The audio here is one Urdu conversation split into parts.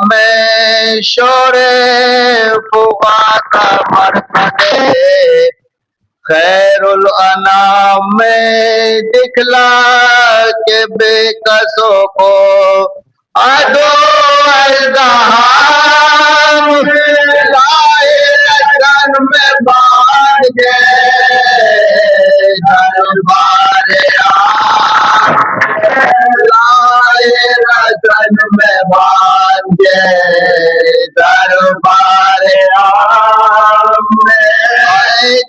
میں شور فغاں کا مرکز خیر الانام میں دکھلا کے بے کسوں کو ادو الدہام لائے رسن میں باندھ گئے دربار لائے رسن میں باندھ گئے دربار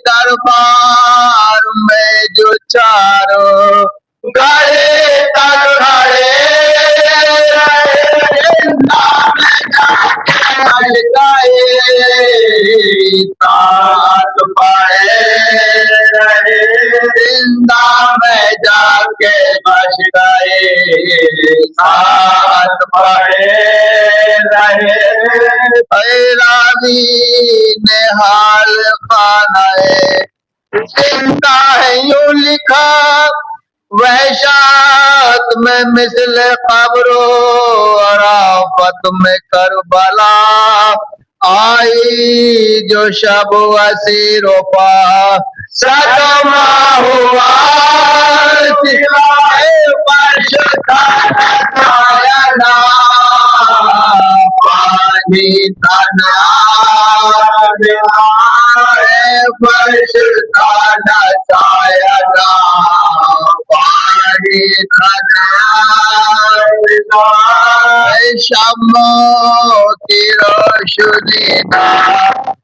دربار میں جو چاروں گھڑے تک کھڑے ساتھ پائے رہے زندہ میں جا کے بچ گئے ساتھ پائے رہے راوی نے حال خانہ زندہ ہے یوں لکھا وحشات میں مثل قبر و عرافت میں کربلا آئی جو شب اسیر و پا صدمہ ہوا سوائے فرش کا سایہ نہ پانی تنا فرش کا سایہ نہ پانی تنا شموں کی روشنی نہ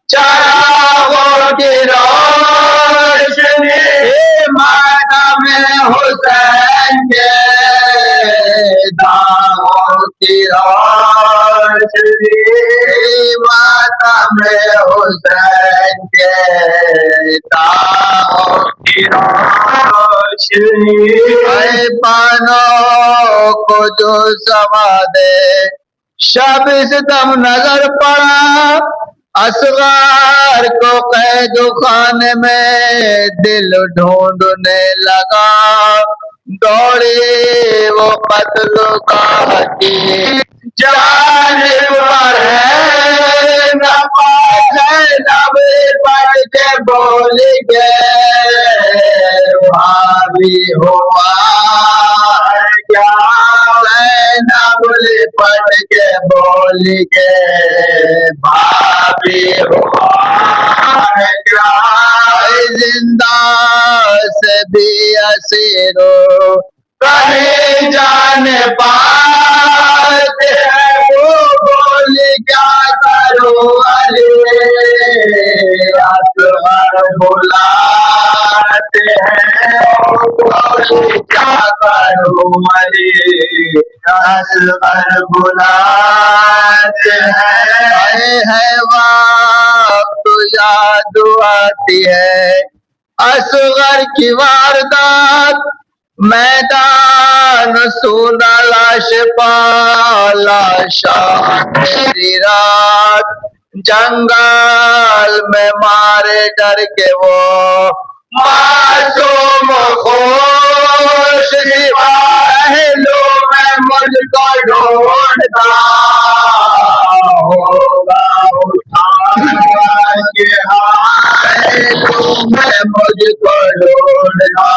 چراغوں کی روشنی ماتم حسین کے داغوں کی روشنی ماتم حسین کے داغوں کی روشنی پانوں کو جو سوادے شب ستم نظر پڑا اصغر کو قید خانے میں دل ڈھونڈنے لگا دوڑے وہ قتل گاہ کی جانب پر ہے نب پڑھ کے بول گئے بھابھی ہوا کیا نب پڑھ کے بول گئے بھابھی ہوا کیا زندہ سے بھی اسیرو کہیں جانے پاتے ہیں وہ بولی کیا کرو علی اصغر بلاتے ہیں وہ بولی کیا کرو علی اصغر بلاتے ہیں وقت یاد آتی ہے اصغر کی واردات میدان سونا لاش پالا شاہ میری رات جنگل میں مارے ڈر کے وہ معصوم خوش پہلو میں مجھ کو ڈھونڈتا ہوگا اٹھا کے پہلو میں مجھ کو ڈھونڈتا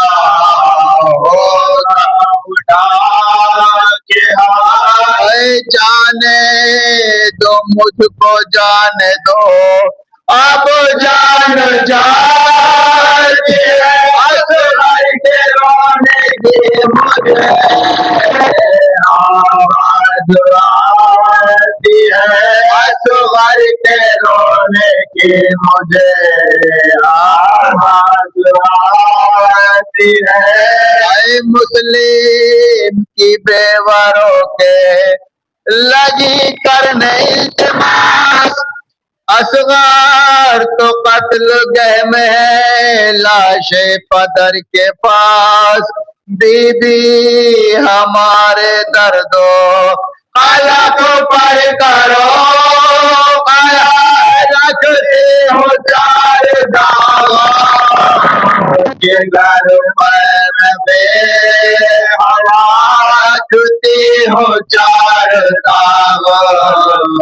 ہوگا اٹھا کے جانے دو مجھ کو جانے دو اب جان جاتی ہے اصغر کے رونے کی مجھے آواز آتی ہے اصغر کے رونے کی مجھے آواز آتی ہے مسلم کی بیواروں کے لگی کرنے التماس اصغر تو قتل گہ میں ہے لاش پدر کے پاس بی بی ہمارے دردو قلق پر کرو رکھتے ہو چار داغ کے گھر پر بے ہوا رکھتی ہو چار داغ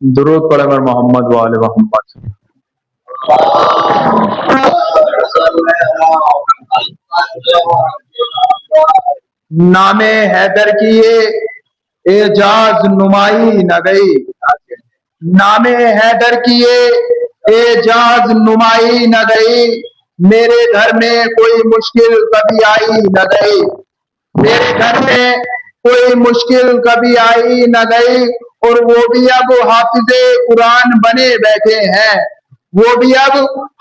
درود پر امر محمد و آل محمد۔ نام حیدر کی یہ اعجاز نمائی نہ گئی، نام حیدر کی یہ اعجاز نمائی نہ گئی، میرے گھر میں کوئی مشکل کبھی آئی نہ گئی، میرے گھر میں کوئی مشکل کبھی آئی نہ گئی، اور وہ بھی اب حافظ قرآن بنے بیٹھے ہیں، وہ بھی اب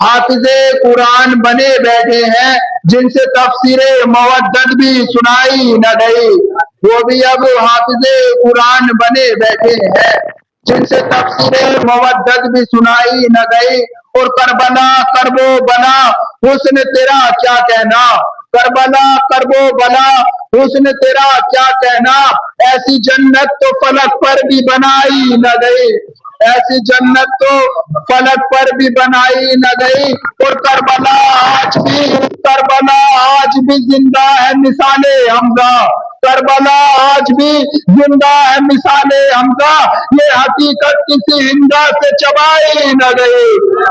حافظ قرآن بنے بیٹھے ہیں، جن سے تفسیر مودت بھی سنائی نہ گئی، وہ بھی اب حافظ قرآن بنے بیٹھے ہیں، جن سے تفسیر مودت بھی سنائی نہ گئی، اور کربلا کربو بلا حسن تیرا کیا کہنا، کربلا کربو بلا حسن تیرا کیا کہنا، ایسی جنت تو فلک پر بھی بنائی نہ گئی، ایسی جنت تو فلک پر بھی بنائی نہ گئی، اور کربلا آج بھی، کربلا آج بھی زندہ ہے مثال حمزہ، کربلا آج بھی زندہ ہے مثال حمزہ، یہ حقیقت کسی ہندا سے چبائی نہ گئی،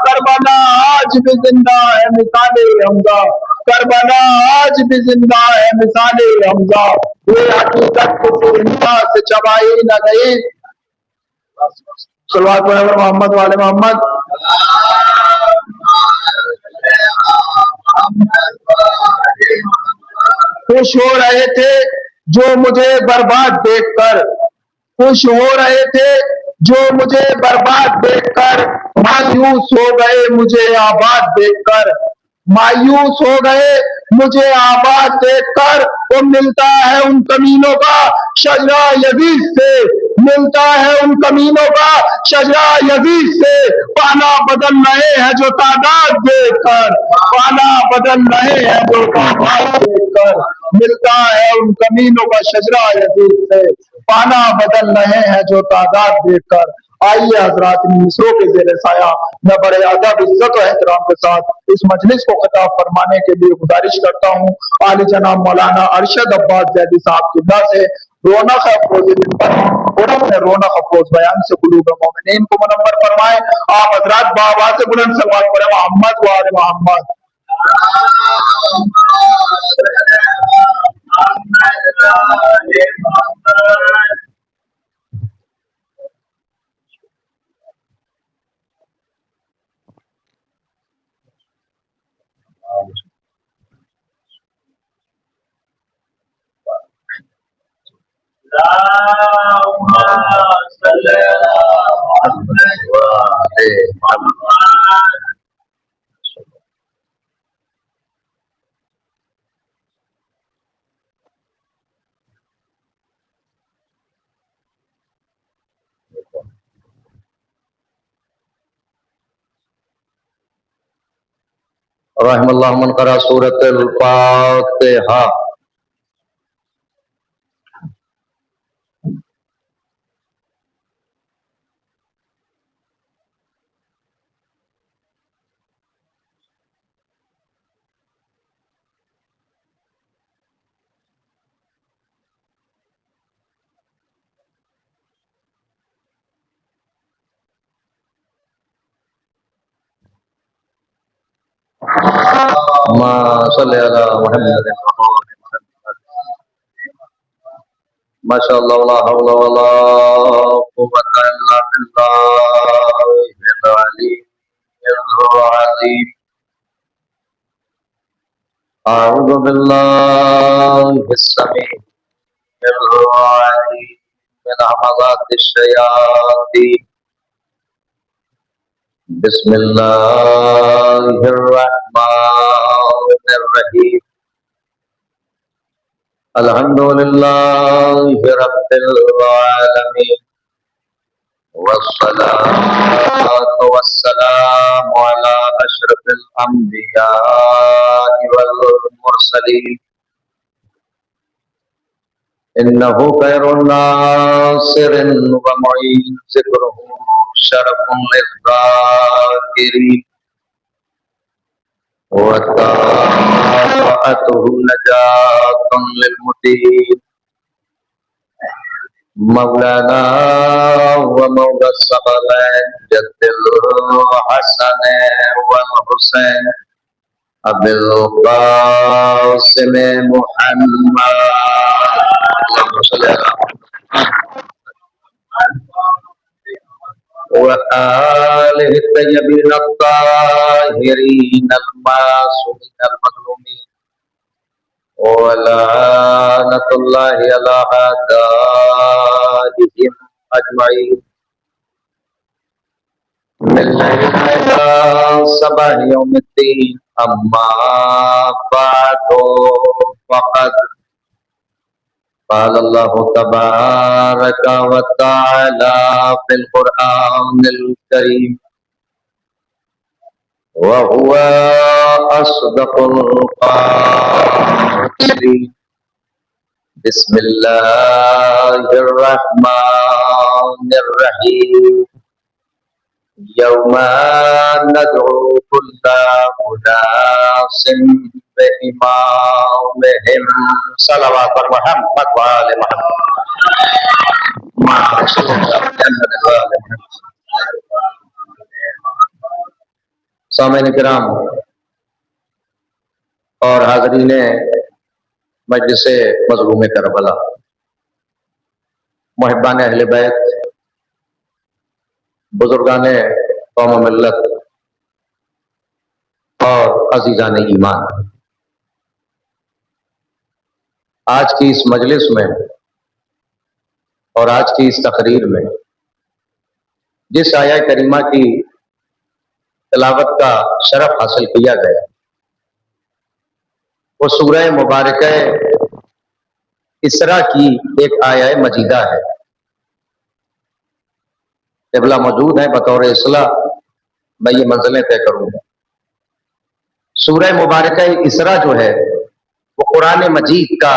کربلا آج بھی زندہ ہے مثال حمزہ، کربلا آج بھی زندہ ہے مثال حمزہ، یہ حقیقت کسی ہندا سے چبائی نہ گئی۔ صلوات پر محمد والے محمد۔ خوش ہو رہے تھے جو مجھے برباد دیکھ کر، خوش ہو رہے تھے جو مجھے برباد دیکھ کر، مایوس ہو گئے مجھے آباد دیکھ کر، مایوس ہو گئے مجھے آباد دیکھ کر، وہ ملتا ہے ان کمینوں کا شجرہ یزید سے، ملتا ہے ان کمینوں کا شجرہ یزید سے، پانا بدل رہے ہیں جو تعداد دیکھ کر، پانا بدل رہے ہیں جو تعداد دیکھ کر، ملتا ہے ان کمینوں کا شجرہ یزید سے، پانا بدل رہے ہیں جو تعداد دیکھ کر۔ آئیے حضرات ان مصروں کے زیر سایہ میں بڑے ادب عزت و احترام کے ساتھ اس مجلس کو خطاب فرمانے کے لیے گزارش کرتا ہوں عالی جناب مولانا ارشد عباس زیدی صاحب قبلہ سے، رونق افروز منبر اور اپنے رونق افروز بیان سے قلوب مومنین کو منور فرمائے۔ آپ حضرات بآواز بلند صلوات پڑھیں محمد و آل محمد۔ رحم اللہ من قرأ سورۃ الفاتحہ۔ ما صلی علی محمد۔ ما شاء اللہ لا حول ولا قوة الا باللہ العلی العظیم۔ اعوذ باللہ السمیع العلیم من همزات الشیاطین، بسم اللہ الرحمن الرحیم، الحمد للہ رب العالمین، والصلاة والسلام علی اشرف الانبیاء والمرسلین، انہ خیر ناصر ومعین، ذکرہ شرف للذاکرین، وطاعتہ نجاۃ للمطیعین۔ مولانا ومولى الثقلين جد الحسن والحسين أبي القاسم محمد اللهم صل على وآله الطيبين الطاهرين المعصومين المظلومين ولعنة الله على أعدائهم أجمعين من الليل إلى صباح يوم الدين أما بعد فقد قال الله تبارك وتعالى في القرآن الكريم وهو أصدق القائلين بسم الله الرحمن الرحيم يوم ندعو كل أناس بإمامهم صلوات محمد وآل محمد سامعین کرام اور حاضرین مجلس مظلوم کربلا، محبان اہل بیت، بزرگان قوم و ملت اور عزیزان ایمان، آج کی اس مجلس میں اور آج کی اس تقریر میں جس آیہ کریمہ کی تلاوت کا شرف حاصل کیا گیا وہ سورہ مبارکہ اسراء کی ایک آیہ مجیدہ ہے۔ قبلہ موجود ہے، بطور اصلاح میں یہ منزلیں طے کروں گا۔ سورہ مبارکہ اسراء جو ہے وہ قرآن مجید کا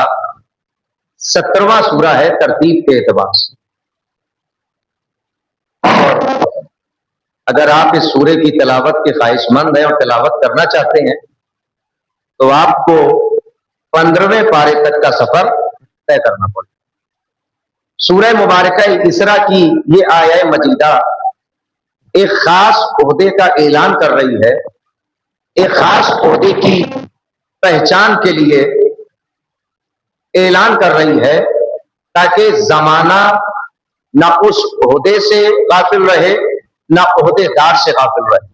17واں سورہ ہے ترتیب کے اعتبار سے، اور اگر آپ اس سورے کی تلاوت کے خواہش مند ہیں اور تلاوت کرنا چاہتے ہیں تو آپ کو 15ویں پارے تک کا سفر طے کرنا پڑے۔ سورہ مبارکہ اسراء کی یہ آیہ مجیدہ ایک خاص عہدے کا اعلان کر رہی ہے، ایک خاص عہدے کی پہچان کے لیے اعلان کر رہی ہے تاکہ زمانہ نہ اس عہدے سے غافل رہے نہ عہدے دار سے غافل رہے۔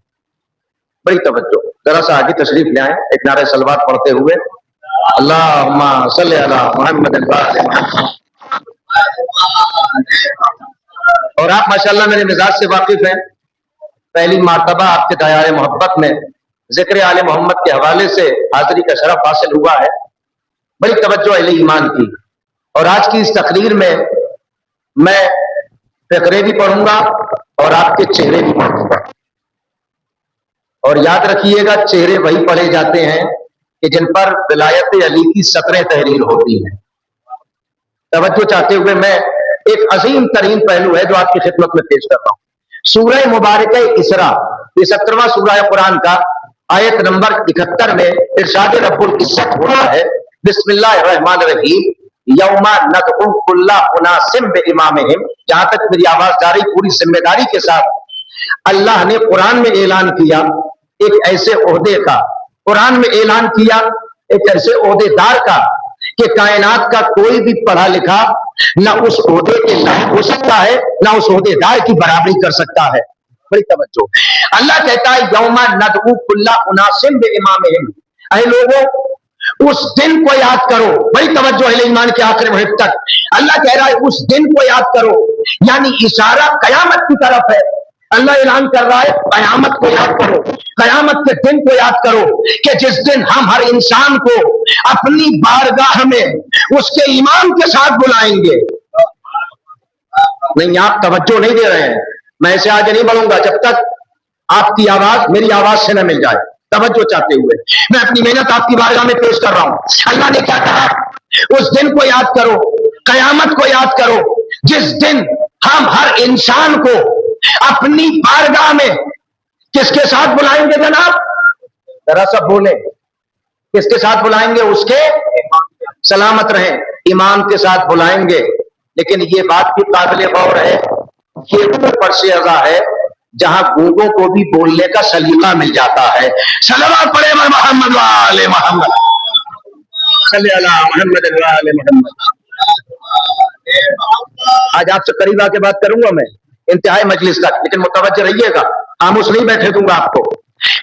بڑی توجہ، ذرا سا آگے تشریف لے آئیں ایک نعرہ صلوات پڑھتے ہوئے، اللہم صلی علی محمد وآل محمد۔ اور آپ ماشاءاللہ میرے مزاج سے واقف ہیں، پہلی مرتبہ آپ کے دایار محبت میں ذکر آل محمد کے حوالے سے حاضری کا شرف حاصل ہوا ہے۔ بڑی توجہ اہل ایمان کی، اور آج کی اس تقریر میں میں فقرے بھی پڑھوں گا اور آپ کے چہرے بھی پڑھوں گا، اور یاد رکھیے گا چہرے وہی پڑھے جاتے ہیں کہ جن پر ولایت علی کی سطریں تحریر ہوتی ہیں۔ توجہ چاہتے ہوئے میں ایک عظیم ترین پہلو ہے جو آپ کی خدمت میں پیش کر رہا ہوں۔ سورہ مبارکہ اسراء یہ 17واں سورہ قرآن کا آیت نمبر 71 میں ارشاد رب العزت ہو رہا ہے، بسم اللہ الرحمن الرحیم، یوم ندعو کل اناس بامامہم۔ جہاں تک میری آواز جاری پوری ذمہ داری کے ساتھ اللہ نے قرآن میں اعلان کیا ایک ایسے عہدے کا، قرآن میں اعلان کیا ایک ایسے عہدے دار کا کہ کائنات کا کوئی بھی پڑھا لکھا نہ اس عہدے کے لائق ہو سکتا ہے نہ اس عہدے دار کی برابری کر سکتا ہے۔ بڑی توجہ، اللہ کہتا ہے یوم ندعو کل اناس بامامہم، اے لوگوں اس دن کو یاد کرو۔ بڑی توجہ اہل ایمان کے آخر محب تک، اللہ کہہ رہا ہے اس دن کو یاد کرو، یعنی اشارہ قیامت کی طرف ہے۔ اللہ اعلان کر رہا ہے قیامت کو یاد کرو، قیامت کے دن کو یاد کرو کہ جس دن ہم ہر انسان کو اپنی بارگاہ میں اس کے امام کے ساتھ بلائیں گے۔ نہیں، آپ توجہ نہیں دے رہے ہیں، میں ایسے آگے نہیں بڑھوں گا جب تک آپ کی آواز میری آواز سے نہ مل جائے۔ توجہ چاہتے ہوئے میں اپنی محنت آپ کی بارگاہ میں پیش کر رہا ہوں۔ اللہ نے کیا کہا؟ اس دن کو یاد کرو، قیامت کو یاد کرو جس دن ہم ہر انسان کو اپنی بارگاہ میں کس کے ساتھ بلائیں گے جناب؟ ذرا سا بولیں، کس کے ساتھ بلائیں گے؟ اس کے سلامت رہیں، امام کے ساتھ بلائیں گے۔ لیکن یہ بات بھی قابل غور ہے، یہ وہ فرش ازا ہے جہاں گونگوں کو بھی بولنے کا سلیقہ مل جاتا ہے. صلوات پڑھے محمد وآل محمد، صلی اللہ محمد وآل محمد. آج آپ سے قریب آ کے بات کروں گا میں انتہائی مجلس تک، لیکن متوجہ رہیے گا، خاموش نہیں بیٹھے دوں گا آپ کو.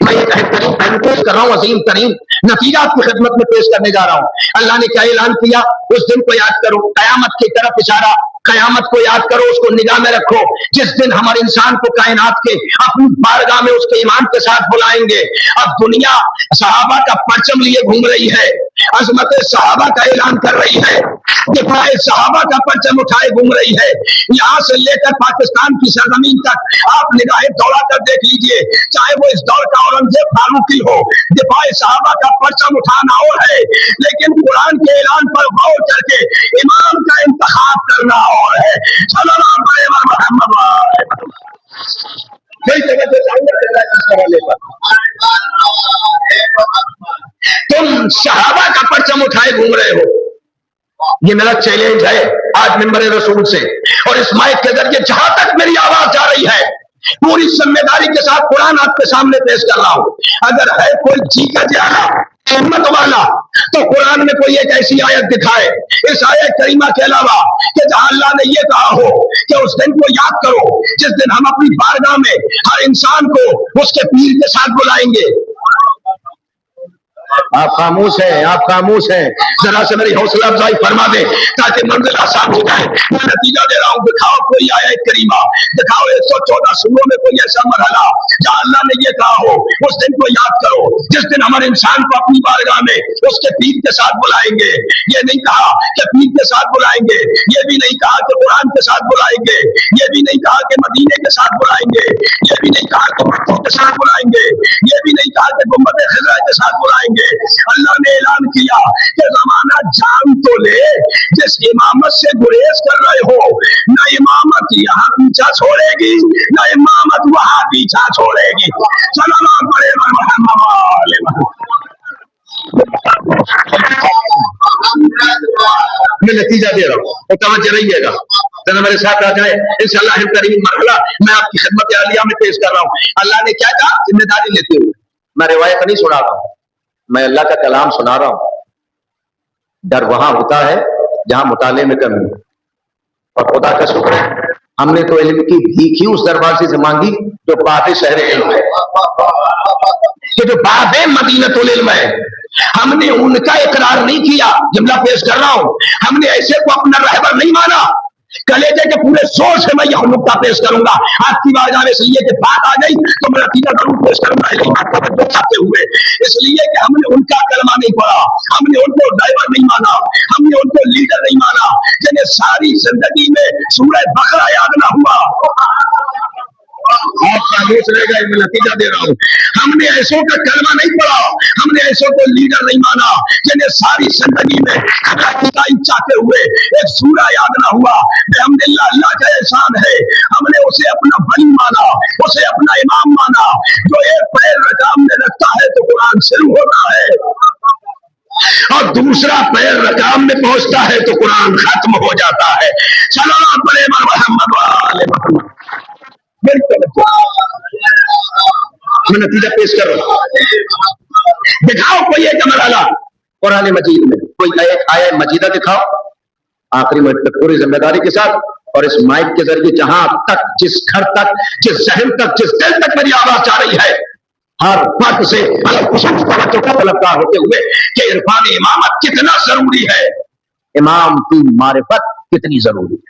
میں ایک اہم ترین پہلو پیش کر رہا ہوں، عظیم ترین نتیجہ آپ کی خدمت میں پیش کرنے جا رہا ہوں. اللہ نے کیا اعلان کیا؟ اس دن کو یاد کرو، قیامت کی طرف اشارہ. قیامت کو یاد کرو، اس کو نگاہ میں رکھو، جس دن ہمارے انسان کو کائنات کے اپنی بارگاہ میں اس کے ایمان کے ساتھ بلائیں گے. اب دنیا صحابہ کا پرچم لیے گھوم رہی ہے، عظمت صحابہ کا اعلان کر رہی ہے، دفاع صحابہ کا پرچم اٹھائے گھوم رہی ہے. یہاں سے لے کر پاکستان کی سرزمین تک آپ نگاہیں دوڑا کر دیکھ لیجئے، چاہے وہ اس دور کا اورنگزیب فاروقی ہو، دفاع صحابہ کا پرچم اٹھانا اور ہے، لیکن قرآن کے اعلان پر غور کر کے امام کا انتخاب کرنا اور ہے. صلی اللہ علیہ محمد. تم صحابہ کا پرچم اٹھائے گھوم رہے ہو، یہ میرا چیلنج ہے آج ممبر رسول سے، اور اس مائک کے ذریعے جہاں تک میری آواز جا رہی ہے پوری ذمہ داری کے ساتھ قرآن آپ کے سامنے پیش کر رہا ہوں. اگر ہے کوئی جی کا جانا ہمت والا تو قرآن میں کوئی ایک ایسی آیت دکھائے اس آیت کریمہ کے علاوہ کہ جہاں اللہ نے یہ کہا ہو کہ اس دن کو یاد کرو جس دن ہم اپنی بارگاہ میں ہر انسان کو اس کے پیر کے ساتھ بلائیں گے. آپ خاموش ہیں، آپ خاموش ہیں، ذرا سے میری حوصلہ افزائی فرما دیں تاکہ منزل آسان ہو جائے. میں نتیجہ دے رہا ہوں، دکھاؤ کوئی آیت کریمہ، دکھاؤ 114 سوروں میں کوئی ایسا مرحلہ جہاں اللہ نے یہ کہا ہو اس دن کو یاد کرو جس دن ہمارے انسان کو اپنی بارگاہ میں اس کے پیر کے ساتھ بلائیں گے. یہ نہیں کہا کہ پیر کے ساتھ بلائیں گے، یہ بھی نہیں کہا کہ قرآن کے ساتھ بلائیں گے، یہ بھی نہیں کہا کہ مدینے کے ساتھ بلائیں گے، یہ بھی نہیں کہا کہ مکہ کے ساتھ بلائیں گے، یہ بھی نہیں کہا کہ گنبد خضرا کے ساتھ بلائیں گے. اللہ نے اعلان کیا کہ زمانہ جان تو لے، جس امامت سے گریز کر رہے ہو نہ امامت یہاں پیچھا چھوڑے گی نہ امامت وہاں پیچھا چھوڑے گی. سلام پڑے محمد. میں نتیجہ دے رہا ہوں، توجہ رہیے گا، ذرا میرے ساتھ آ جائے. انشاءاللہ ترین مرحلہ میں آپ کی خدمت عالیہ میں پیش کر رہا ہوں. اللہ نے کیا کہا؟ ذمہ داری لیتے ہوئے. میں روایت نہیں سنا رہا ہوں، میں اللہ کا کلام سنا رہا ہوں. ڈر وہاں ہوتا ہے جہاں مطالعے میں کمی ہے، اور خدا کا شکر ہے ہم نے تو علم کی بھیک ہی اس دروازے سے مانگی جو باب شہر علم ہے، کہ جو باب مدینۃ العلم ہے. ہم نے ان کا اقرار نہیں کیا، جملہ پیش کر رہا ہوں، ہم نے ایسے کو اپنا رہبر نہیں مانا. کلیجے کے پورے زور سے میں یہ نقطہ پیش کروں گا. آپ کی بات آنے اس لیے کہ بات آ گئی تو میں نتیجہ ضرور پیش کروں گا چاہتے ہوئے، اس لیے کہ ہم نے ان کا کلمہ نہیں پڑھا، ہم نے ان کو ڈرائیور نہیں مانا، ہم نے ان کو لیڈر نہیں مانا، جنہیں ساری زندگی میں سورہ بقرہ یاد نہ ہوا. آپ خاموش رہ گئے، میں نتیجہ دے رہا ہوں. ہم نے ایسوں کا کلمہ نہیں پڑھا، ہم نے ایسوں کو لیڈر نہیں مانا جنہیں ساری زندگی میں چاہتے ہوئے ایک سورہ یاد نہ ہوا. الحمدللہ اللہ کا احسان ہے، ہم نے اسے اپنا بھائی مانا، اسے اپنا امام مانا. جو ایک پیر رکام میں رکھتا ہے تو قرآن شروع ہوتا ہے، اور دوسرا پیر رکام میں پہنچتا ہے تو قرآن ختم ہو جاتا ہے. سلام پڑھے محمد وآل محمد. میں نتیجہ پیش کر رہا ہوں. دکھاؤ کوئی ایک مرحلہ قرآن مجید میں، کوئی ایک آیت مجیدہ دکھاؤ آخری منٹ تک پوری ذمہ داری کے ساتھ، اور اس مائک کے ذریعے جہاں تک، جس گھر تک، جس ذہن تک، جس دل تک میری آواز جا رہی ہے، ہر فرد سے توجہ کا طلبگار ہوتے ہوئے کہ عرفان امامت کتنا ضروری ہے، امام کی معرفت کتنی ضروری ہے.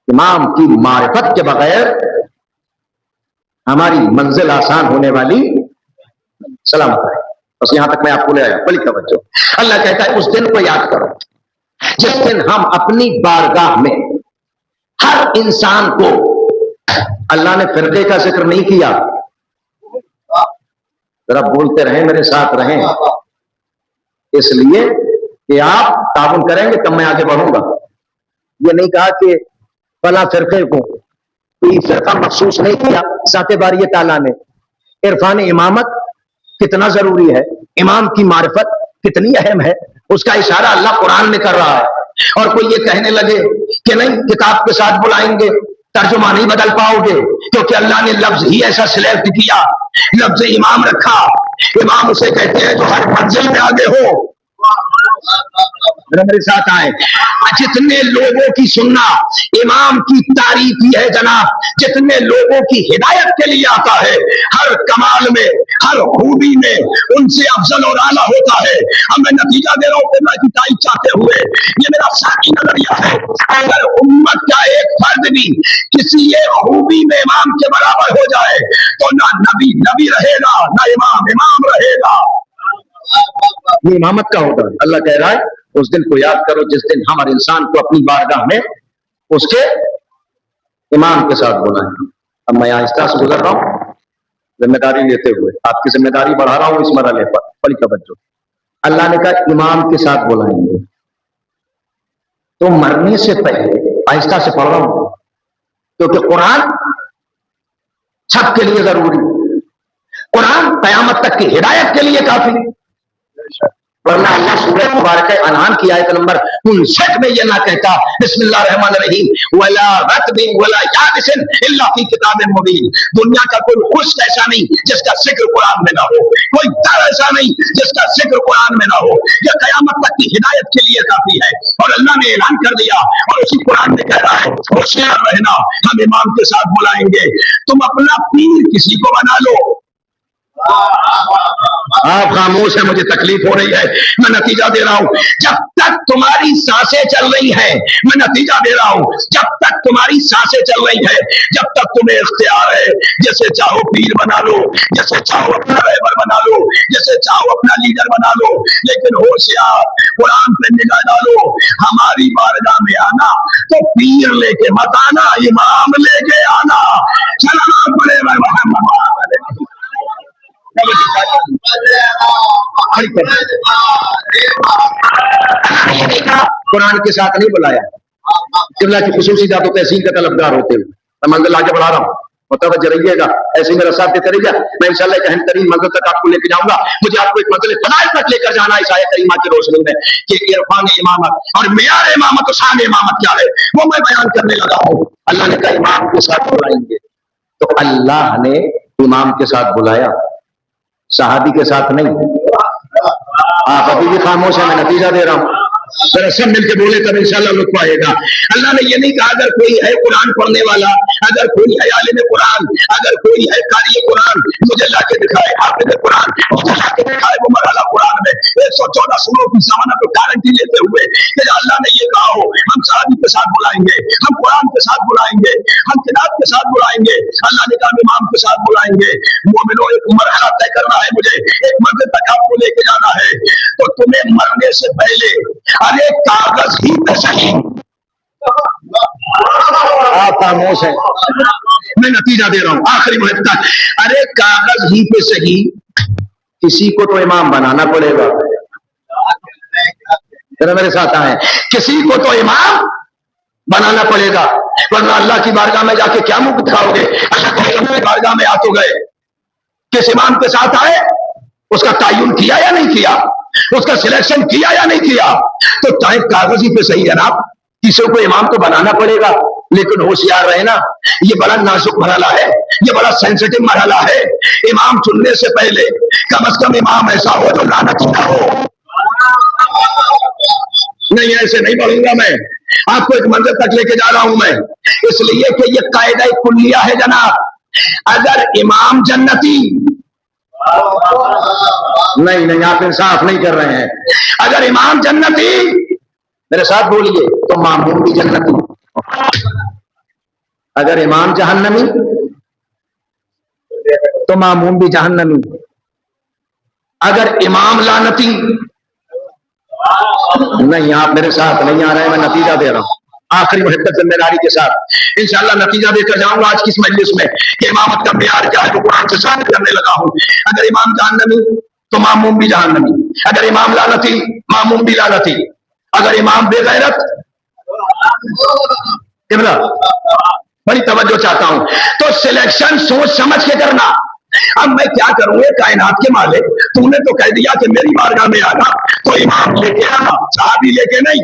امام کی معرفت کے بغیر ہماری منزل آسان ہونے والی سلامت ہے. بس یہاں تک میں آپ کو لے آیا. بڑی توجہ. اللہ کہتا ہے اس دن کو یاد کرو جس دن ہم اپنی بارگاہ میں ہر انسان کو، اللہ نے فرقے کا ذکر نہیں کیا، ذرا بولتے رہیں، میرے ساتھ رہیں، اس لیے کہ آپ تعاون کریں گے تب میں آگے بڑھوں گا. یہ نہیں کہا کہ فلاں فرقے کو کوئی فرقہ مخصوص نہیں کیا. ذات باری تعالیٰ نے عرفان امامت کتنا ضروری ہے، امام کی معرفت کتنی اہم ہے، اس کا اشارہ اللہ قرآن میں کر رہا ہے. اور کوئی یہ کہنے لگے کہ نہیں کتاب کے ساتھ بلائیں گے، ترجمہ نہیں بدل پاؤ گے، کیونکہ اللہ نے لفظ ہی ایسا سلیکٹ کیا، لفظ امام رکھا۔ امام اسے کہتے ہیں جو ہر منزل میں آگے ہو۔ میرے ساتھ آئے، جتنے لوگوں کی سننا امام کی تعریف ہی ہے جناب، جتنے لوگوں کی ہدایت کے لیے آتا ہے، ہر کمال میں ہر خوبی میں ان سے افضل اور اعلیٰ ہوتا ہے۔ اب میں نتیجہ دے رہا ہوں کہ میں جتائی چاہتے ہوئے، یہ میرا ساتھی نظریہ ہے، اگر امت کا ایک فرد بھی کسی ایک خوبی میں امام کے برابر ہو جائے تو نہ نبی نبی رہے گا، نہ امام امام رہے گا۔ یہ امامت کا ہوگا۔ اللہ کہہ رہا ہے اس دن کو یاد کرو جس دن ہم ہر انسان کو اپنی بارگاہ میں اس کے امام کے ساتھ بلائیں۔ اب میں آہستہ سے گزر رہا ہوں ذمہ داری لیتے ہوئے، آپ کی ذمہ داری بڑھا رہا ہوں اس مرحلے پر، بڑی توجہ۔ اللہ نے کہا امام کے ساتھ بلائیں گے، تو مرنے سے پہلے آہستہ سے پڑھ رہا ہوں کیونکہ قرآن سب کے لیے ضروری، قرآن قیامت تک کی ہدایت کے لیے کافی، ورنہ اللہ سورہ مبارکہ انعام کی آیت نمبر 59 میں یہ نہ کہتا بسم اللہ الرحمن الرحیم ولا رطب ولا یابس الا فی کتاب مبین۔ دنیا کا کوئی خشک ایسا نہیں جس کا ذکر قرآن میں نہ ہو، کوئی در ایسا نہیں جس کا ذکر قرآن میں نہ ہو، یہ قیامت تک کی ہدایت کے لیے کافی ہے۔ اور اللہ نے اعلان کر دیا اور اسی قرآن میں کہہ رہا ہے ہوشیار رہنا، ہم امام کے ساتھ بلائیں گے، تم اپنا پیر کسی کو بنا لو۔ آپ خاموش ہیں، مجھے تکلیف ہو رہی ہے، میں نتیجہ دے رہا ہوں، جب تک تمہاری سانسیں چل رہی ہیں، میں نتیجہ دے رہا ہوں، جب تک تمہاری سانسیں چل رہی ہیں، جب تک تمہیں اختیار ہے، جیسے چاہو پیر بنا لو، جیسے چاہو اپنا رہبر بنا لو، جیسے چاہو اپنا لیڈر بنا لو، لیکن ہوشیار قرآن پہ نگاہ ڈالو، ہماری بارگاہ میں آنا تو پیر لے کے مت آنا، امام لے کے آنا۔ سلام پڑے محمد قرآن کے ساتھ نہیں بلایا، قبلہ کی خصوصی ذات و تحسین کا طلبگار ہوتے ہوئے میں منزل آگے بڑھا رہا ہوں، متوجہ رہیے گا، ایسے میرا ساتھ دیتے رہیے، میں انشاءاللہ ایک اہم ترین منزل تک آپ کو لے کے جاؤں گا۔ مجھے آپ کو ایک منزل فضائل تک لے کر جانا ہے اس آیت کریمہ کی روشنی میں کہ عرفان امامت اور معیار امامت و شان امامت کیا ہے وہ میں بیان کرنے لگا ہوں۔ اللہ نے کہا امام کے ساتھ بلائیں گے، تو اللہ نے امام کے ساتھ بلایا، صحابی کے ساتھ نہیں۔ آپ ابھی بھی خاموش ہیں، میں نتیجہ دے رہا ہوں، ذرا سب مل کے بولے تب انشاءاللہ لطف آئے گا۔ اللہ نے یہ نہیں کہا اگر کوئی ہے قرآن پڑھنے والا، اگر کوئی ہے عالم قرآن، اگر کوئی ہے قاری قرآن مجھے لا کے دکھائے، حافظ قرآن مجھے لا کے دکھائے وہ مرحلہ قرآن میں 114 سوروں کی ضمانت کو گارنٹی لیتے ہوئے کہ اللہ نے یہ کہا ہو ہم صحابی کے ساتھ بلائیں گے، ہم قرآن کے ساتھ بلائیں گے، ہم کتاب کے ساتھ بلائیں گے، اللہ نے کہا امام کے ساتھ بلائیں گے۔ مومنوں ایک مرحلہ طے کرنا ہے، مجھے ایک منزل تک آپ کو لے کے جانا ہے، تو تمہیں مرنے سے پہلے ارے کاغذ ہی پہ صحیح، آپ خاموش ہیں، میں نتیجہ دے رہا ہوں آخری محب تک، ارے کاغذ ہی پہ صحیح کسی کو تو امام بنانا پڑے گا، میرے ساتھ آئیں، کسی کو تو امام بنانا پڑے گا، ورنہ اللہ کی بارگاہ میں جا کے کیا منہ دکھاؤ گے؟ اللہ کی بارگاہ میں آ تو گئے، کس امام کے ساتھ آئے، اس کا تعین کیا یا نہیں کیا، اس کا سلیکشن کیا یا نہیں کیا، تو چاہے کاغذی پہ صحیح ہے نا، کسی کو امام تو بنانا پڑے گا، لیکن ہوشیار رہے نا، یہ بڑا نازک مرحلہ ہے، یہ بڑا سینسٹیو مرحلہ ہے، امام چننے سے پہلے کم از کم امام ایسا ہو جو لعنتی نہ ہو۔ نہیں ایسے نہیں پڑھوں گا میں، آپ کو ایک منزل تک لے کے جا رہا ہوں میں، اس لیے کہ یہ قاعدہ کلیہ ہے جناب، اگر امام جنتی، نہیں آپ انصاف نہیں کر رہے ہیں، اگر امام جنتی میرے ساتھ بولیے تو مامون بھی جنتی، اگر امام جہنمی تو مامون بھی جہنمی، اگر امام لعنتی، نہیں آپ میرے ساتھ نہیں آ رہے ہیں، میں نتیجہ دے رہا ہوں آخری محبت ذمہ داری کے ساتھ انشاءاللہ نتیجہ دے کر جاؤں گا آج کی اس مجلس میں کہ امامت کا معیار کیا ہے، وہ قرآن سے ثابت کرنے لگا ہوں۔ اگر امام جہنمی تو ماموم بھی جہنمی، اگر امام لعنتی ماموم بھی لعنتی، اگر امام بے غیرت، بڑی توجہ چاہتا ہوں، تو سلیکشن سوچ سمجھ کے کرنا۔ اب میں کیا کروں گے کائنات کے مالک، تو نے تو کہہ دیا کہ میری بارگاہ میں آنا تو امام لے کے آنا، صحابی لے کے نہیں،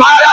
12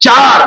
4,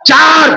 4।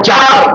4,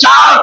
4,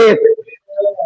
1,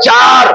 4,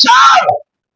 4,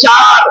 4,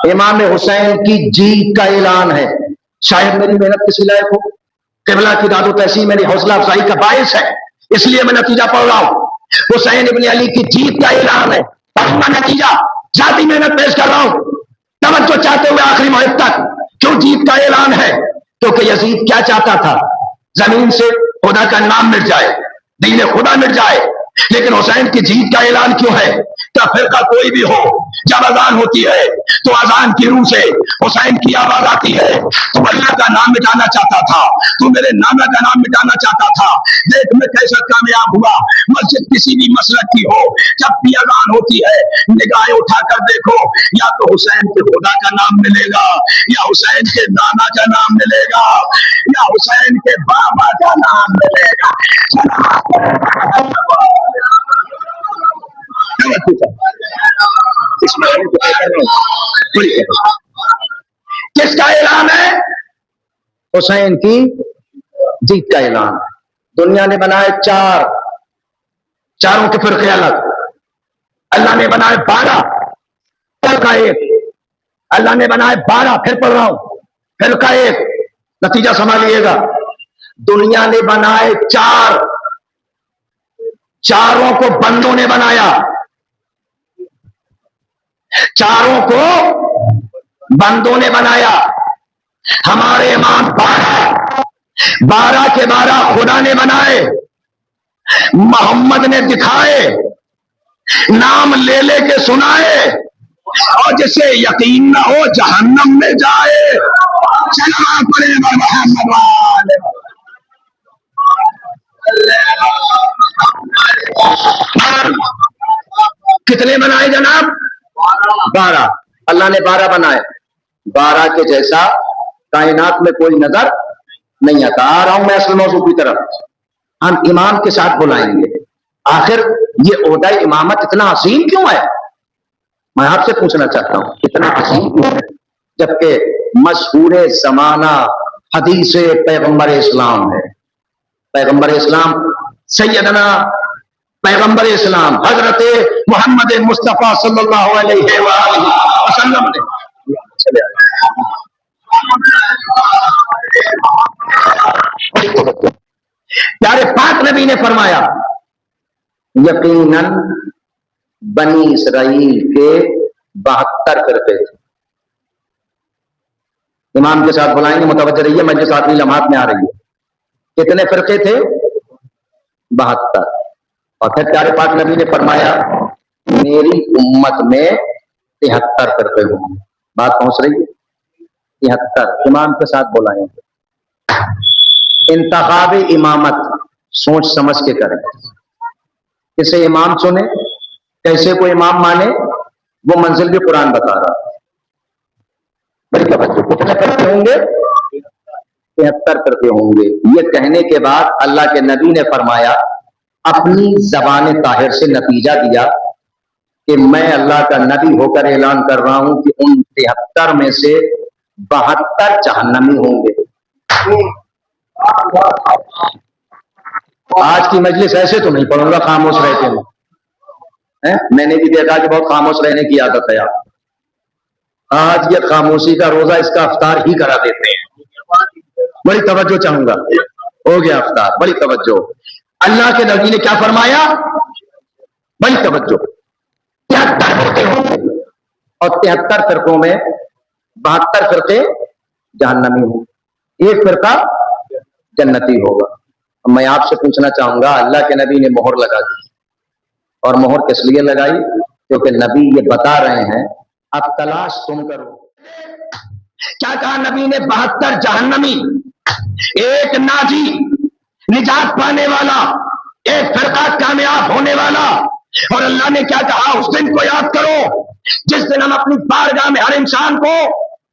امام حسین کی جیت کا اعلان ہے. شاید میری محنت کسی لائق ہو, قبلہ کی داد و تحسین میری حوصلہ افزائی کا باعث ہے, اس لیے میں نتیجہ پڑھ رہا ہوں. حسین ابن علی کی جیت کا اعلان ہے, نتیجہ ذاتی محنت پیش کر رہا ہوں. توجہ چاہتے ہوئے آخری محب تک. کیوں جیت کا اعلان ہے؟ کیونکہ یزید کیا چاہتا تھا؟ زمین سے خدا کا نام مٹ جائے, دین خدا مٹ جائے. لیکن حسین کی جیت کا اعلان کیوں ہے؟ کیا فرقہ کوئی بھی ہو, جب اذان ہوتی ہے تو اذان کی روح سے حسین کی آواز آتی ہے. تو اللہ کا نام مٹانا چاہتا تھا, تو میرے نانا کا نام مٹانا چاہتا تھا. دیکھ میں کیسا کامیاب ہوا. مسجد کسی بھی مسلک کی ہو, جب بھی اذان ہوتی ہے نگاہیں اٹھا کر دیکھو, یا تو حسین کے خدا کا نام ملے گا, یا حسین کے نانا کا نام ملے گا, یا حسین کے بابا کا نام ملے گا. کس کا اعلان ہے؟ حسین کی جیت کا اعلان. دنیا نے بنائے چاروں کے فرقے الگ, اللہ نے بنائے 12 فرقہ ایک. اللہ نے بنائے 12, پھر پڑھ رہا ہوں, فرقہ ایک. نتیجہ سنبھالیے گا. دنیا نے بنائے 4, چاروں کو بندوں نے بنایا, چاروں کو بندوں نے بنایا. ہمارے امام 12 کے 12 خدا نے بنائے, محمد نے دکھائے, نام لے لے کے سنائے, اور جسے یقین نہ ہو جہنم میں جائے. چلنا پڑے گا محمد والے. کتنے بنائے جناب؟ 12. اللہ نے 12 بنائے. 12 کے جیسا کائنات میں کوئی نظر نہیں آتا. آ رہا ہوں میں اصل موضوع کی طرف. ہم امام کے ساتھ بلائیں گے. آخر یہ عہدہ امامت اتنا عظیم کیوں ہے؟ میں آپ سے پوچھنا چاہتا ہوں, اتنا عظیم کیوں ہے جبکہ مشہور زمانہ حدیث پیغمبر اسلام ہے. پیغمبر اسلام سیدنا پیغمبر اسلام حضرت محمد مصطفیٰ صلی اللہ علیہ وآلہ وسلم نے پیارے پاک نبی نے فرمایا, یقیناً بنی اسرائیل کے 72 فرقے تھے. امام کے ساتھ بلائیں گے, متوجہ رہیے, مجلس آخری لمحات میں آ رہی ہے. کتنے فرقے تھے؟ 72. اور پھر پیارے پاک نبی نے فرمایا میری امت میں 73 فرقے ہوں گے. بات پہنچ رہی ہے؟ 73. امام کے ساتھ بلائیں گے. انتخاب امامت سوچ سمجھ کے کریں. کسے امام چنے, کیسے کو امام مانے, وہ منزل بھی قرآن بتا رہا ہے. بڑی توجہ. کتنے فرقے ہوں گے؟ 73 فرقے ہوں گے. یہ کہنے کے بعد اللہ کے نبی نے فرمایا, اپنی زبان طاہر سے نتیجہ دیا کہ میں اللہ کا نبی ہو کر اعلان کر رہا ہوں کہ ان 73 میں سے 72 جہنمی ہوں گے. آج کی مجلس ایسے تو نہیں پڑھوں گا خاموش رہتے ہیں. میں نے بھی دیکھا کہ بہت خاموش رہنے کی عادت ہے. آج یہ خاموشی کا روزہ, اس کا افطار ہی کرا دیتے ہیں. بڑی توجہ چاہوں گا. ہو گیا افطار. بڑی توجہ. اللہ کے نبی نے کیا فرمایا؟ بڑی توجہ. 73 فرقے ہوں گے, اور 73 فرقوں میں 72 فرقے جہنمی ہوں, ایک فرقہ جنتی ہوگا. میں آپ سے پوچھنا چاہوں گا, اللہ کے نبی نے مہر لگا دی, اور مہر کس لیے لگائی؟ کیونکہ نبی یہ بتا رہے ہیں اب تلاش تم کرو. کیا کہا نبی نے؟ 72 جہنمی, ایک ناجی نجات پانے والا, ایک فرقہ کامیاب ہونے والا. اور اللہ نے کیا کہا؟ اس دن کو یاد کرو جس دن ہم اپنی بارگاہ میں ہر انسان کو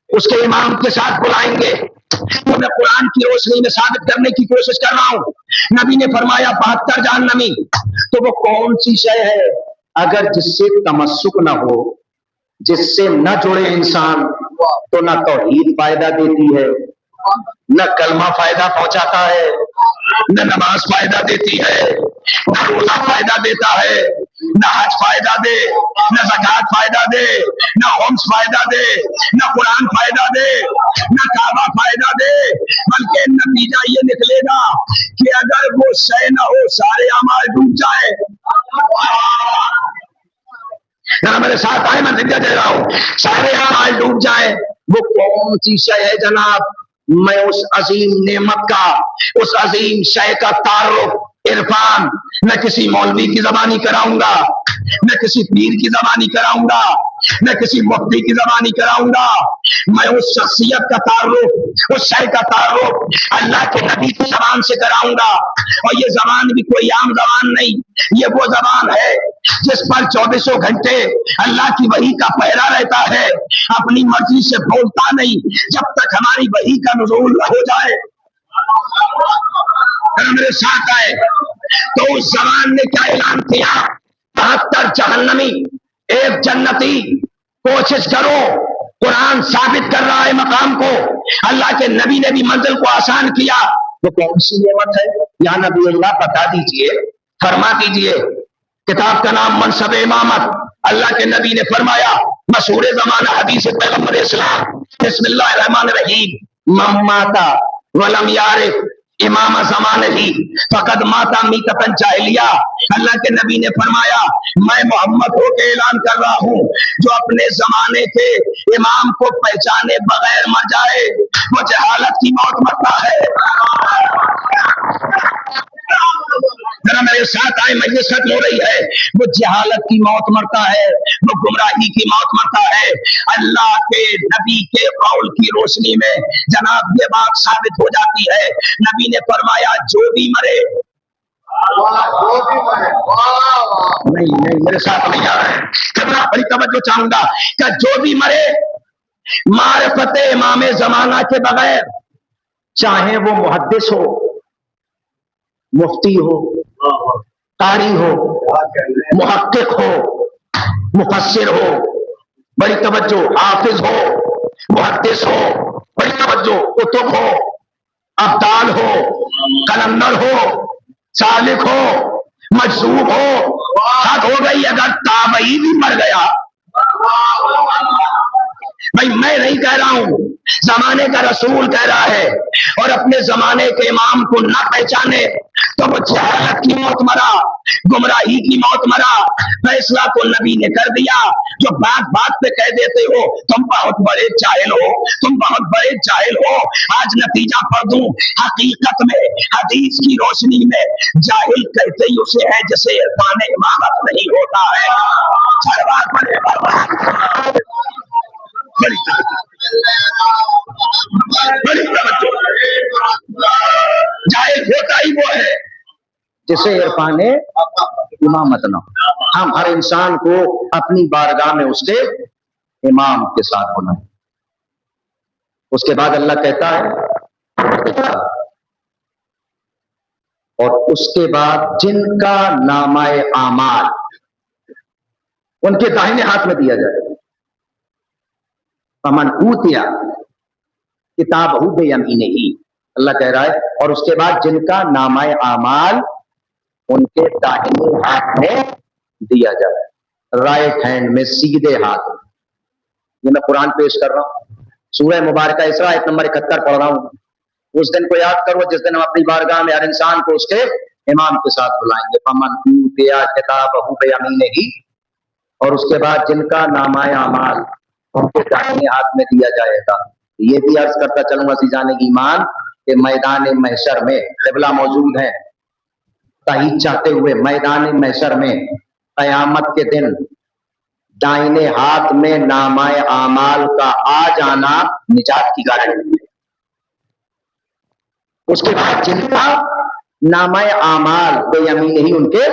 اس کے امام کے ساتھ بلائیں گے. تو میں قرآن کی روشنی میں ثابت کرنے کی کوشش کر رہا ہوں. نبی نے فرمایا 72 جہنمی. تو وہ کون سی شے ہے اگر جس سے تمسک نہ ہو, جس سے نہ جڑے انسان, تو نہ توحید فائدہ دیتی ہے, نہ کلمہ فائدہ پہنچاتا ہے, نہ نماز فائدہ دیتی ہے, نہ روزہ فائدہ دیتا ہے, نہ حج فائدہ دے، نہ زکات فائدہ دے، نہ ہومس فائدہ دے، نہ قرآن فائدہ دے، نہ کعبہ فائدہ دے، بلکہ نتیجہ یہ نکلے گا کہ اگر وہ شے نہ ہو سارے اعمال ڈوب جائے۔ ذرا میرے ساتھ آئے، میں ذکر دے رہا ہوں، سارے اعمال ڈوب جائیں، وہ کون سی شے ہے جناب؟ میں اس عظیم نعمت کا، اس عظیم شے کا تعارف، عرفان نہ کسی مولوی کی زبانی کراؤں گا، نہ کسی پیر کی زبانی کراؤں گا، نہ کسی مفتی کی زبانی کراؤں گا، میں اس شخصیت کا تعارف، اس شے کا تعارف اللہ کے نبی کی زبان سے کراؤں گا۔ اور یہ زبان بھی کوئی عام زبان نہیں، یہ وہ زبان ہے جس پر 24 گھنٹے اللہ کی وحی کا پہرا رہتا ہے، اپنی مرضی سے بولتا نہیں جب تک ہماری وحی کا نزول نہ ہو جائے۔ اگر میرے ساتھ آئے تو اس زبان نے کیا اعلان کیا؟ 72 جہنمی، ایک جنتی، کوشش کرو، قرآن ثابت کر رہا ہے مقام کو، اللہ کے نبی نے بھی منزل کو آسان کیا۔ وہ کون سی نعمت ہے یا نبی اللہ بتا دیجئے، فرما دیجئے۔ کتاب کا نام منصب امامت، اللہ کے نبی نے فرمایا، مشہور زمانہ حدیث پیغمبر اسلام، بسم اللہ الرحمن الرحیم، من ماتا ولم یعرف امام زمانہ ہی فقد ماتا میتۃ جاہلیہ۔ اللہ کے نبی نے فرمایا، میں محمد ہو کے اعلان کر رہا ہوں، جو اپنے زمانے کے امام کو پہچانے بغیر مر جائے وہ جہالت کی موت مرتا ہے۔ ذرا میرے ساتھ آئے، مجلس ختم ہو رہی ہے، وہ جہالت کی موت مرتا ہے، وہ گمراہی کی موت مرتا ہے۔ اللہ کے نبی کے قول کی روشنی میں جناب یہ بات ثابت ہو جاتی ہے، نبی نے فرمایا جو بھی مرے، نہیں میرے ساتھ نہیں آ رہا ہے، کتنا بڑی توجہ چاہوں گا کہ جو بھی مرے معرفت امام زمانہ کے بغیر، چاہے وہ محدث ہو، مفتی ہو، قاری ہو، محقق ہو، مفسر ہو، بڑی توجہ، حافظ ہو، محدث ہو، بڑی توجہ، کتب ہو، ابدال ہو، کلندر ہو، سالک ہو، مجذوب ہو، حد ہو گئی اگر تابعی بھی مر گیا۔ بھائی میں نہیں کہہ رہا ہوں، زمانے کا رسول کہہ رہا ہے، اور اپنے زمانے کے امام کو نہ پہچانے تو وہ جہالت کی موت مرا، گمراہی کی موت مرا۔ فیصلہ تو نبی نے کر دیا، جو بات بات پہ کہہ دیتے ہو تم بہت بڑے جاہل ہو، تم بہت بڑے جاہل ہو، آج نتیجہ پڑھ دوں، حقیقت میں حدیث کی روشنی میں جاہل کہتے ہی اسے ہے جسے عرفان امامت نہیں ہوتا ہے۔ بڑی توجہ، جاہل ہوتا ہی وہ ہے جسے عرفان امامت نہ ہو۔ ہم ہر انسان کو اپنی بارگاہ میں اس کے امام کے ساتھ بنائیں۔ اس کے بعد اللہ کہتا ہے، اور اس کے بعد جن کا نامہ اعمال ان کے داہنے ہاتھ میں دیا جائے، فمن اوتیا کتابہ بیمینہ، اللہ کہہ رہا ہے، اور اس کے بعد جن کا نامہ اعمال ان کے داہنے ہاتھ میں دیا جائے، رائٹ ہینڈ میں، سیدھے ہاتھ میں۔ یہ میں قرآن پیش کر رہا ہوں، سورہ مبارکہ اسراء آیت نمبر 71 پڑھ رہا ہوں۔ اس دن کو یاد کرو جس دن ہم اپنی بارگاہ میں ہر انسان کو اس کے امام کے ساتھ بلائیں گے، فمن اوتیا کتابہ بیمینہ، اور اس کے بعد جن کا نامہ اعمال ان کے داہنے ہاتھ میں دیا جائے گا۔ یہ بھی عرض کرتا چلوں گا عزیزان ایمان کہ میدان محشر میں قبلہ موجود ہے، تائید چاہتے ہوئے میدان محشر میں قیامت کے دن دائنے ہاتھ میں نامہ اعمال کا آ جانا نجات کی گارنٹی ہے۔ اس کے بعد جن کا نامہ اعمال بیمینہ ہی ان کے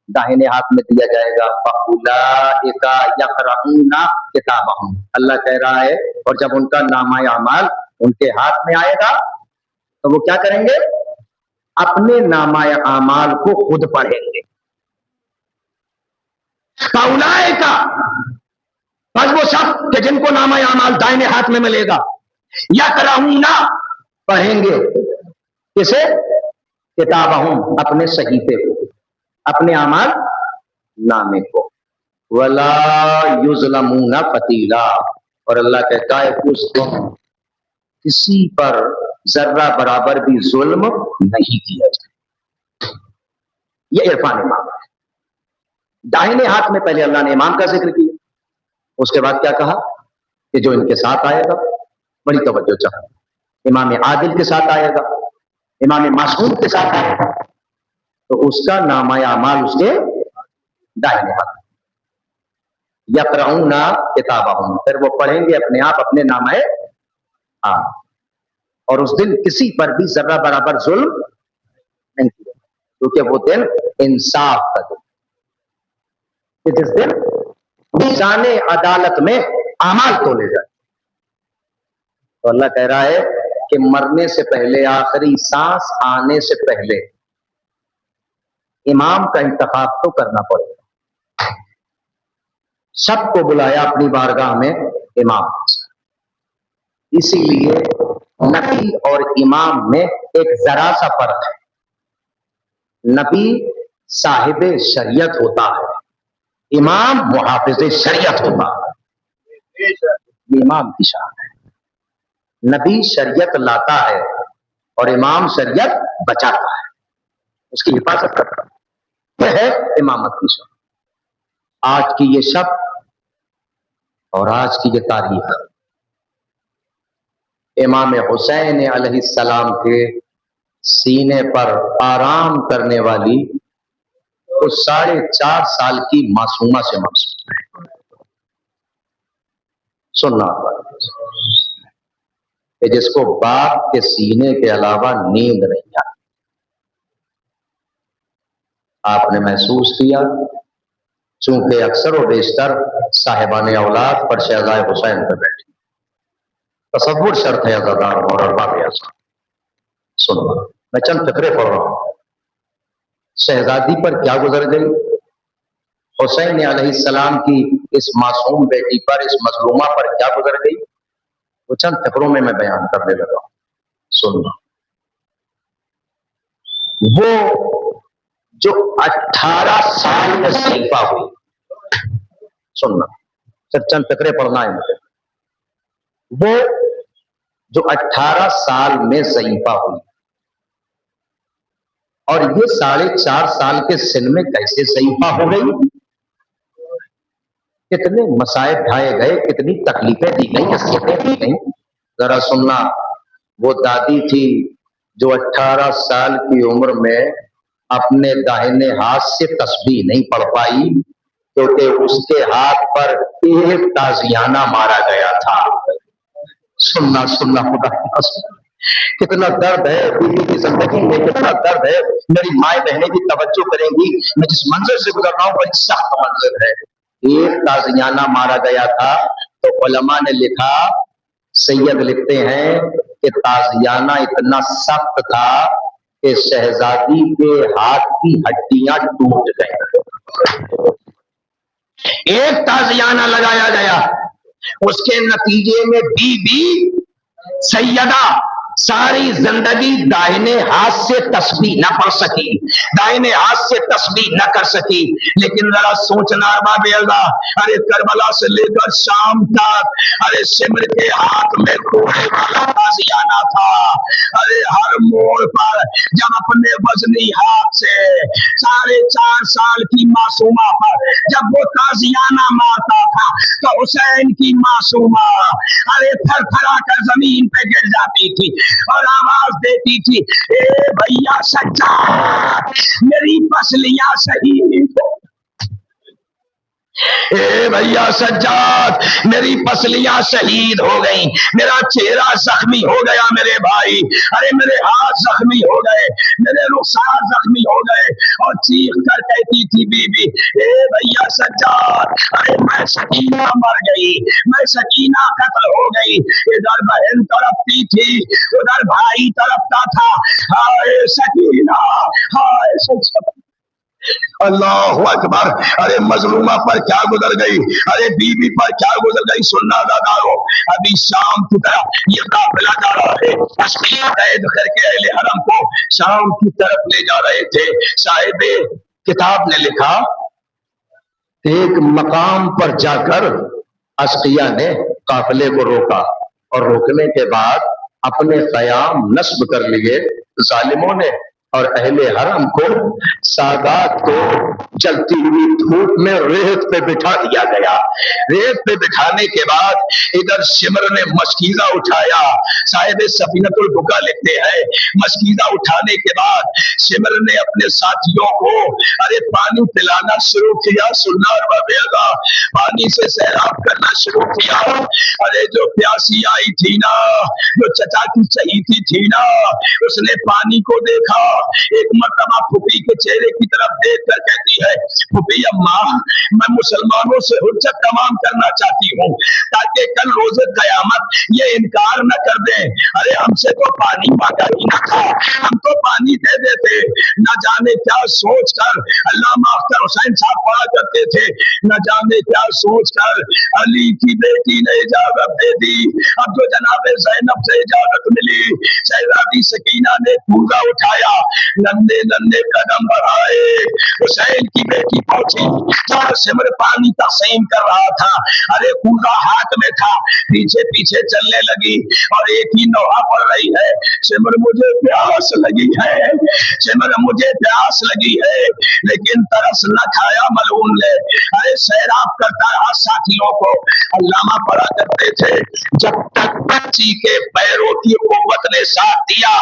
داہنے ہاتھ میں دیا جائے گا، فَأُولَٰئِکَ یَقْرَؤُونَ کتابہم، اللہ کہہ رہا ہے، اور جب ان کا نامہ اعمال ان کے ہاتھ میں آئے گا تو وہ کیا کریں گے؟ اپنے نامہ اعمال کو خود پڑھیں گے۔ فَأُولَٰئِکَ، بس وہ سب کہ جن کو نامہ اعمال دائنے ہاتھ میں ملے گا، یقرؤون، پڑھیں گے، کسے؟ کتابہم، اپنے صحیفے کو، اپنے اعمال نامے کو. ولا یظلمون فتیلا, اور اللہ کہتا ہے اس دن کسی پر ذرہ برابر بھی ظلم نہیں کیا جائے. یہ عرفان امام ہے. داہنے ہاتھ میں پہلے اللہ نے امام کا ذکر کیا, اس کے بعد کیا کہا کہ جو ان کے ساتھ آئے گا, بڑی توجہ چاہیے, امام عادل کے ساتھ آئے گا, امام معصوم کے ساتھ آئے گا, تو اس کا نامہ اعمال اس کے داہنے ہاتھ. یقرؤون کتابہم, پھر وہ پڑھیں گے اپنے آپ اپنے نامہ اعمال, اور اس دن کسی پر بھی ذرہ برابر ظلم نہیں کیا, کیونکہ وہ دن انصاف کا دن, جس دن میزان عدالت میں اعمال تولے جائے. تو اللہ کہہ رہا ہے کہ مرنے سے پہلے, آخری سانس آنے سے پہلے امام کا انتخاب تو کرنا پڑے گا. سب کو بلایا اپنی بارگاہ میں امام. اسی لیے نبی اور امام میں ایک ذرا سا فرق ہے. نبی صاحب شریعت ہوتا ہے, امام محافظ شریعت ہوتا ہے. یہ امام کی شان ہے. نبی شریعت لاتا ہے اور امام شریعت بچاتا ہے, اس کی حفاظت کرتا ہے. یہ ہے امامت کی شان. آج کی یہ شب اور آج کی یہ تاریخ امام حسین علیہ السلام کے سینے پر آرام کرنے والی اس 4.5 سال کی معصومہ سے مقصود ہے. سننا کہ جس کو باپ کے سینے کے علاوہ نیند نہیں آتی. آپ نے محسوس کیا چونکہ اکثر و بیشتر صاحبان اولاد پر شہزائے حسین پہ بیٹھے. تصور شرط ہے عزادار اور ارباب اعظم. سننا, میں چند فقرے پڑھ رہا ہوں. شہزادی پر کیا گزر گئی, حسین علیہ السلام کی اس معصوم بیٹی پر, اس مظلومہ پر کیا گزر گئی, وہ چند فقروں میں بیان کرنے لگا ہوں. سننا, وہ جو 18 سال میں صحیفہ ہوئی, سننا صرف چند فقرے پڑھنا ہے مجھے. وہ جو 18 سال میں صحیفہ ہوئی, اور یہ 4.5 سال کے سن میں کیسے صحیفہ ہو گئی, کتنے مصائب ڈھائے گئے, کتنی تکلیفیں دی گئی, نصیحتیں دی گئی. ذرا سننا, وہ دادی تھی جو 18 سال کی عمر میں اپنے داہنے ہاتھ سے تسبیح نہیں پڑھ پائی کیونکہ اس کے ہاتھ پر ایک تازیانہ مارا گیا تھا. سننا سننا خدا کی قسم, کتنا درد ہے بیوی کی زندگی میں, کتنا درد ہے. میری مائیں بہنیں بھی توجہ کریں گی, میں جس منظر سے گزر رہا ہوں بڑی سخت منظر ہے. ایک تازیانہ مارا گیا تھا تو علماء نے لکھا, سید لکھتے ہیں کہ تازیانہ اتنا سخت تھا کہ شہزادی کے ہاتھ کی ہڈیاں ٹوٹ گئیں. ایک تازیانہ لگایا گیا, اس کے نتیجے میں بی بی سیدہ ساری زندگی داہنے ہاتھ سے تسبیح نہ پڑھ سکی, داہنے ہاتھ سے تسبیح نہ کر سکی. لیکن ذرا سوچنا ارباب اللہ, ارے کربلا سے لے کر شام تک, ارے سمر کے ہاتھ میں کوڑے والا تازیانہ تھا. ارے ہر موڑ پر جب اپنے وزنی ہاتھ سے 4.5 سال کی معصومہ پر جب وہ تازیانہ مارتا تھا تو حسین کی معصومہ ارے تھر تھرا کر زمین پہ گر جاتی تھی اور آواز دیتی تھی, اے بھیا سجاد میری پسلیاں شہید ہو, اے بھیا سجاد میری پسلیاں شہید ہو گئیں, میرا چہرہ زخمی ہو گیا میرے بھائی, ارے میرے ہاتھ زخمی ہو گئے, میرے رخسار زخمی ہو گئے. اور چیخ کر کہتی تھی بی بی, اے بھیا سجاد ارے میں سکینہ مر گئی, میں سکینہ قتل ہو گئی. ادھر بہن تڑپتی تھی, ادھر بھائی تڑپتا تھا. ہائے سکینہ, ہائے سکینہ. اللہ اکبر, ارے مظلومہ پر کیا گزر گئی, ارے بی بی پر کیا گزر گئی. سننا دادارو, ابھی شام کی طرف یہ قافلہ جا رہا ہے, قید کر کے اہل حرم کو شام کی طرف لے جا رہے تھے. صاحب کتاب نے لکھا ایک مقام پر جا کر اشقیاء نے قافلے کو روکا اور روکنے کے بعد اپنے قیام نصب کر لیے ظالموں نے، اور اہل حرم کو سادات کو چلتی ہوئی دھوپ میں ریت پہ بٹھا دیا گیا۔ ریت پہ بٹھانے کے بعد ادھر شمر نے مشکیزہ اٹھایا، صاحب سفینۃ البکا لکھتے ہیں مشکیزہ اٹھانے کے بعد شمر نے اپنے ساتھیوں کو ارے پانی پلانا شروع کیا، سنار و بیگا پانی سے سیراب کرنا شروع کیا۔ ارے جو پیاسی آئی تھی نا، جو چچا کی چہیتی تھی نا، اس نے پانی کو دیکھا، ایک مرتبہ پھوپھی کے چہرے کی طرف دیکھ کر کہتی ہے پھوپھی اماں میں مسلمانوں سے حجت تمام کرنا چاہتی ہوں تاکہ کل روز قیامت یہ انکار نہ کر دیں، ارے ہم سے تو پانی مانگا ہی نہ تھا، ہم تو پانی دے دیتے۔ نہ جانے کیا سوچ کر علامہ اختر حسین صاحب پڑھا کرتے تھے، نہ جانے کیا سوچ کر علی کی بیٹی نے اجازت دے دی۔ اب جو جناب زینب سے اجازت ملی، شہزادی سکینہ نے کوزہ اٹھایا، نندے نندے قدم بڑھائے، حسین کی بیٹی پہنچی اور سمر پانی تقسیم کر رہا تھا، ارے کوزہ ہاتھ میں تھا، پیچھے پیچھے چلنے لگی اور ایک ہی نوحہ پڑ رہی ہے سمر مجھے پیاس لگی ہے، سمر مجھے پیاس لگی ہے، لیکن ترس نہ کھایا ملعون نے، ارے سیراب کرتا رہا ساتھیوں کو۔ علامہ پڑھا کرتے تھے جب تک بچی کے پیروں کی قوت نے ساتھ دیا،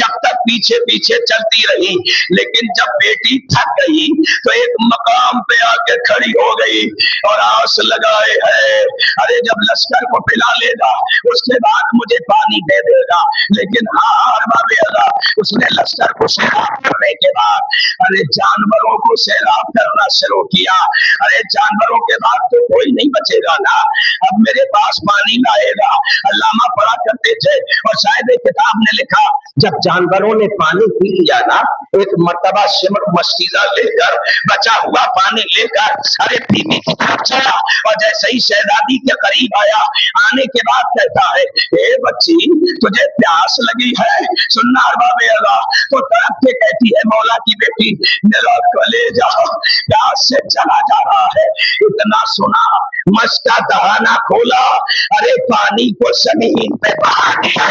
جب تک پیچھے پیچھے چلتی رہی، لیکن جب بیٹی تھک گئی تو ایک مقام پہ آ کے کھڑی ہو گئی اور آس لگائے ہے ارے جب لشکر کو پلا لے گا اس کے بعد مجھے پانی دے دے گا، لیکن اس نے لشکر کو سیراب کرنے کے بعد ارے جانوروں کو سیراب کرنا شروع کیا، ارے جانوروں کے بعد تو کوئی نہیں بچے گا نا، اب میرے پاس پانی لائے گا۔ علامہ پڑھا کرتے تھے اور شاید کتاب نے لکھا جب جانوروں نے پانی پی لیا نا، ایک مرتبہ شمر مشکیزہ لے کر بچا ہوا پانی لے کر ارے بیوی کی طرف چلا اور جیسے ہی شہزادی کے قریب آیا، آنے کے بعد کہتا ہے اے بچی تجھے پیاس لگی ہے، سننا ارباب اللہ تو طرف کے کہتی ہے مولا کی بیٹی میرا کلیجہ پیاس سے چلا جا رہا ہے، اتنا سنا مشکا دہانا کھولا، ارے پانی کو زمین پہ بہا دیا،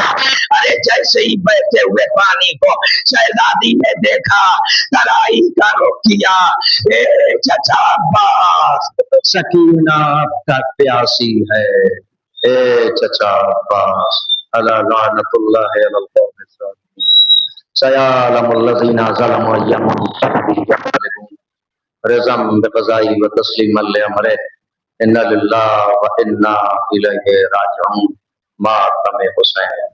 ارے جیسے ہی بہتے ہوئے پانی کو شہزادی نے دیکھا ترائی کا رخ کیا، اے چچا عباس سکینہ اب تک پیاسی ہے، اے چچا عباس علی لعنت اللہ علی القوم الظالمین سیعلم الذین ظلموا ایم منقلب ینقلبون رضا بقضاء و تسلیما لامرہ ان للہ و انا الیہ راجعون ماتم حسین۔